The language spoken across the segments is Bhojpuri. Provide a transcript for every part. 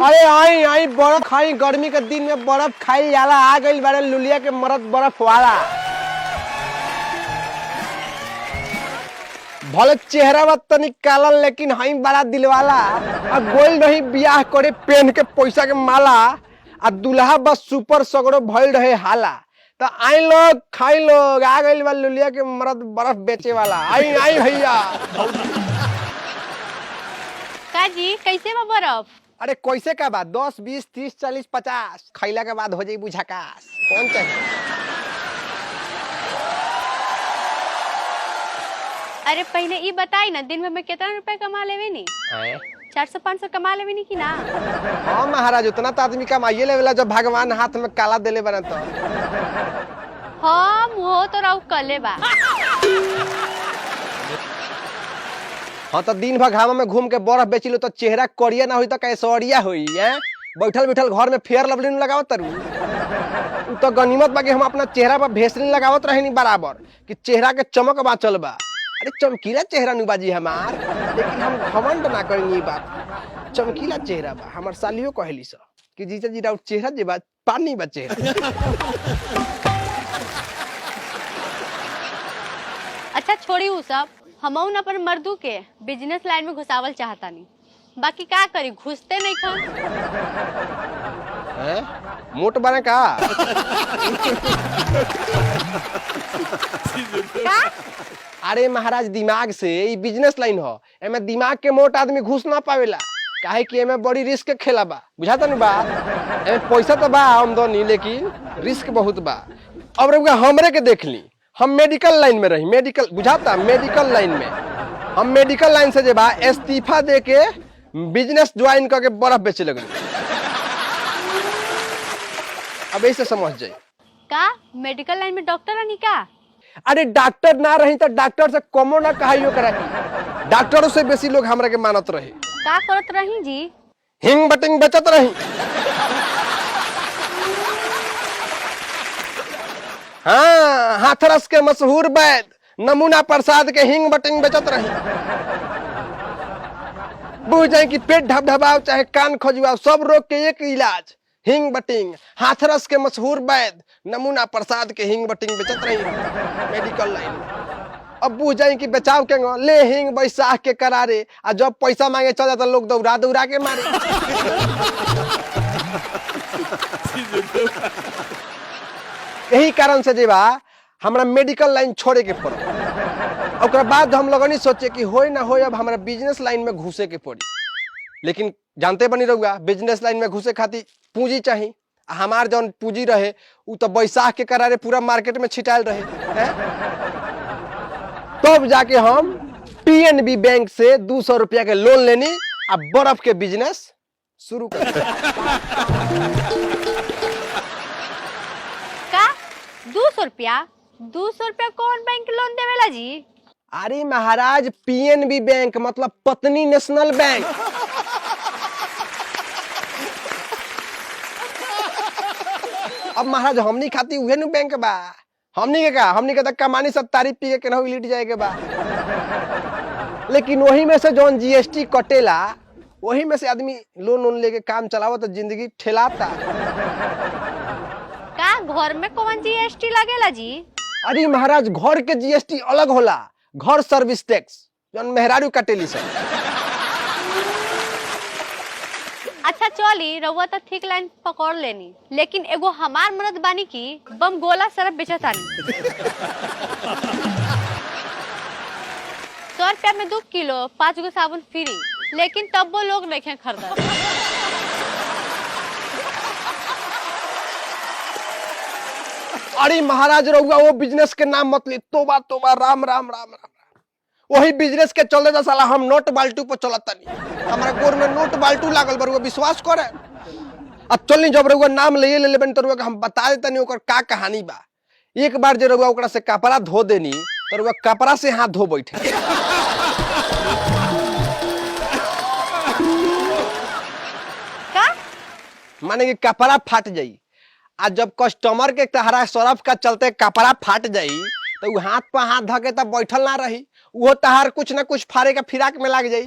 अरे आई आई बर्फ खाई, गर्मी के दिन में बर्फ खाई जाला। आ गई बारे लुलिया के मरद बर्फ वाला। भले चेहरा बा तनी काला, लेकिन हई बड़ा दिलवाला। आ गोल रही बियाह करे पहन के पैसा के माला। आ दुल्हा बस सुपर सगरो भइल रहे हाला। तो आई लोग खाई लोग, आ गई बा लुलिया के मरद बर्फ बेचे वाला। आई आई भैया। का जी कैसे बा बर्फ? अरे कैसे का बात, 10 20 30 40 50 खैला के बाद हो जाई बुझाकास। कौन चाहिए? अरे पहले ई बताई ना, दिन भर में कितना रुपए कमा लेवे नी? 400-500 कमा लेवे नी कि ना? हाँ महाराज, उतना तो आदमी कमाइए लेवेला जब भगवान हाथ में काला देले बना तो। हाँ मुहो तो राउ कले बा। हाँ तो दिन भर घामा में घूम के बर्फ बेची लो तो चेहरा करिया ना हुई तो कैसोरिया हुई है। बैठल बैठल घर में फेयर लवली लगावत तरू। उ तो गनीमत बा कि हम अपना चेहरा पर भेसलिन लगावत रहे नी बराबर कि चेहरा के चमक बाचल बा। अरे चमकीला चेहरा नु बाजी हमार, लेकिन हम घमंड ना करेंगे ये बात। चमकीला चेहरा बा। हमार सालियो कहली स कि जीजा जी राउर चेहरा जे बा पानी बा चेहरा। अच्छा छोड़ी उ सब, हमहू न अपन मर्दू के बिजनेस लाइन में घुसावल चाहतानी। बाकी का करी, घुसते नहीं खान। मोट बने का? का? अरे महाराज दिमाग से, ये बिजनेस लाइन हो, एमे दिमाग के मोट आदमी घुस ना पावेला। काहे कि एमे बड़ी रिस्क के खेला बा। बुझाता नहीं बात? एमे पैसा तो बा आमदनी, लेकिन रिस्क बहुत बा। अब रउआ हमरे के देख ली, हम मेडिकल लाइन में रही। मेडिकल बुझाता, मेडिकल लाइन में हम मेडिकल लाइन से जे बा इस्तीफा दे के बिजनेस ज्वाइन करके बर्फ बेचे लगली। अब ऐसे समझ जाए। का मेडिकल लाइन में डॉक्टर रही का? अरे डॉक्टर ना रही तो डॉक्टर से कमो ना कहाइयो करा। डॉक्टरों से बेसी लोग हमरा के मानत रहे। का करत रही जी? हिंग बटिंग बेचत रही। हाँ, हाथरस के मशहूर वैद्य नमूना प्रसाद के हिंग बटिंग बेचत रही। बुझ जाए कि पेट ढबढबाव चाहे कान खजुआव, सब रोग के एक इलाज हिंग बटिंग। हाथरस के मशहूर वैद्य नमूना प्रसाद के हिंग बटिंग बेचत रही मेडिकल लाइन में। अब बुझ जाए कि बचाव के ले हिंग बैसाख के करारे। आ जब पैसा मांगे चल जाता लोग दौड़ा दौड़ा के मारे। यही कारण से जेबा हमरा मेडिकल लाइन छोड़े के पड़ो। ओकरा बाद हम लोगनी सोचे कि होय ना होय अब हमरा बिजनेस लाइन में घुसे के पड़ी। लेकिन जानते बनी रहुआ, बिजनेस लाइन में घुसे खातिर पूंजी चाहिए। हमार जौन पूंजी रहे उ तो बैसाख के करारे पूरा मार्केट में छिटायल रहे है? तब जाके हम पीएनबी बैंक से 200 रुपया के लोन लेनी आ बर्फ के बिजनेस शुरू कर। का 200 रुपया? 200 रुपया कौन बैंक लोन देवेला जी? अरे महाराज, पीएनबी बैंक मतलब पत्नी नेशनल बैंक। अब महाराज हमनी खाती उहे नु बैंक बा। हमनी के तो कमानी सब तारीफ पी के केनहू लिट जाए के बा। लेकिन वही में से जौन जीएसटी कटेला, वही में से आदमी लोन लेके काम चलावो तो जिंदगी ठेलाता। का घर में कौन जीएसटी लगेला जी? अरे महाराज, घर के जीएसटी अलग होला। घर सर्विस टैक्स जौन मेहरारू कटेली सब। अच्छा चली, रउआ तो ठीक लाइन पकड़ लेनी, लेकिन एगो हमार मर्द बानी की बम गोला सरफ बेचतानी। 100 रुपया में 2 किलो 5 गो साबुन फ्री, लेकिन तब वो लोग नहीं खरीदा। अरे महाराज रहुआ वो बिजनेस के नाम मत ली। तोबा तोबा, राम राम राम राम। वही बिजनेस के चलते तो साला हम नोट बाल्टू पर चलता नहीं। हमारा गोर में नोट बाल्टू लागल बा, विश्वास करे। अब चलनी जब रहुआ नाम ले लेबन तो रहुआ हम बता देता नहीं ओकर का कहानी बा। एक बार जो रहुआ ओकरा से कपड़ा धो देनी तो रहुआ कपड़ा से हाथ धो बैठे। का माने कि कपड़ा फाट जाई। आज जब कस्टमर के तहरा सरफ का चलते कपड़ा फाट जाई तो हाथ पर हाथ धके तब बैठल ना रही। वो तहार कुछ ना कुछ फारे का फिराक में लग जाई।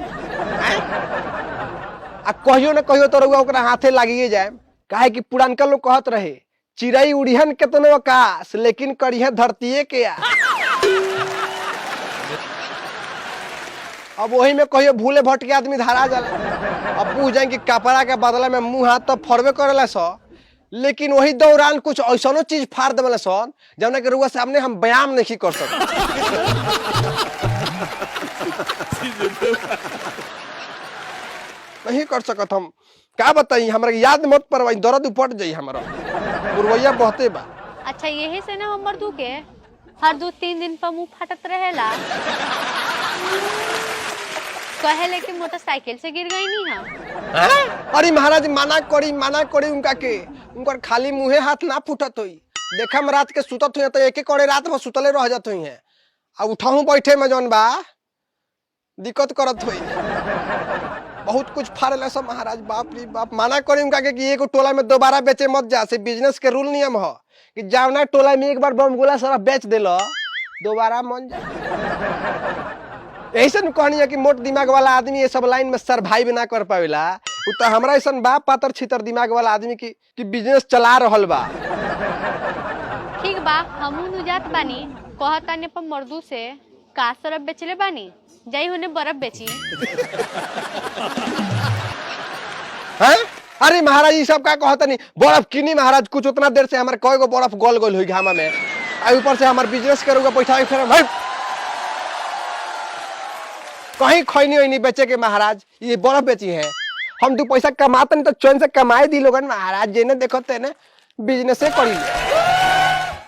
आ कहियो न कहियो तो रउआ ओकरा हाथे लागिए जाए। काहे कि पुरानका लोग कहत रहे चिड़ई उड़िहन केतनो आकाश लेकिन करिहे धरतीये के आ। अब वही में कहियो भूले भटके आदमी धरा जाला। अब पूछ जाए कि कपड़ा के बदला में मुंह हाथ तो फरबे करेला सो, लेकिन वही दौरान कुछ ऐसा चीज फाड़ देवला सन जौना के रउआ सामने हम व्यायाम नहीं कर सकते। नहीं कर सकत हम का बताई, हमरा याद मत परवाई, दर्द उपट जाई हमरा, पुरवैया बहते बा। अच्छा यही से ना हमर दू के हर 2-3 दिन पर मुंह फटत रहेला। कहेले कि मोटरसाइकिल से गिर गई नहीं हम। अरे महाराज माना करी उनका के, उनकर खाली मुंहे हाथ ना फूटत होई। देखा हम रात के सुतत हुई तो एक एक करे रात भर सुतले रह जात हुई है। अब उठाऊ बैठे में जौन बा दिक्कत करत हुई, बहुत कुछ फाड़ेला सब महाराज, बाप रे बाप। माना करी उनका के कि एगो टोला में दोबारा बेचे मत जा, से बिजनेस के रूल नियम हो कि जावना टोला में एक बार बम गोला सारा बेच देलो दोबारा मन जा। ऐसा कहनी है कि मोट दिमाग वाला आदमी ये सब लाइन में सरवाइव ना कर पावेला। उ तो हमरा ऐसा बा पातर छितर दिमाग वाला आदमी की बिजनेस चला रहल बा। ठीक बा, हमू नु जात बानी, कहताने पर मर्दू से का सरफ बेचले बानी, जाई होने बर्फ बेची। हैं? अरे महाराज ये सब का कहता नहीं, बर्फ किनी महाराज, कुछ उतना देर से हमारे कई गो बर्फ गोल गोल हुई घामा में, ऊपर से हमारे बिजनेस करूंगा पैसा फिर कहीं खैनी वैनी बेचे के महाराज, ये बर्फ बेची है। हम 2 पैसा कमाते नहीं तो चैन से कमाए दी लोगन महाराज, जेने देखते ने बिजनेस करी।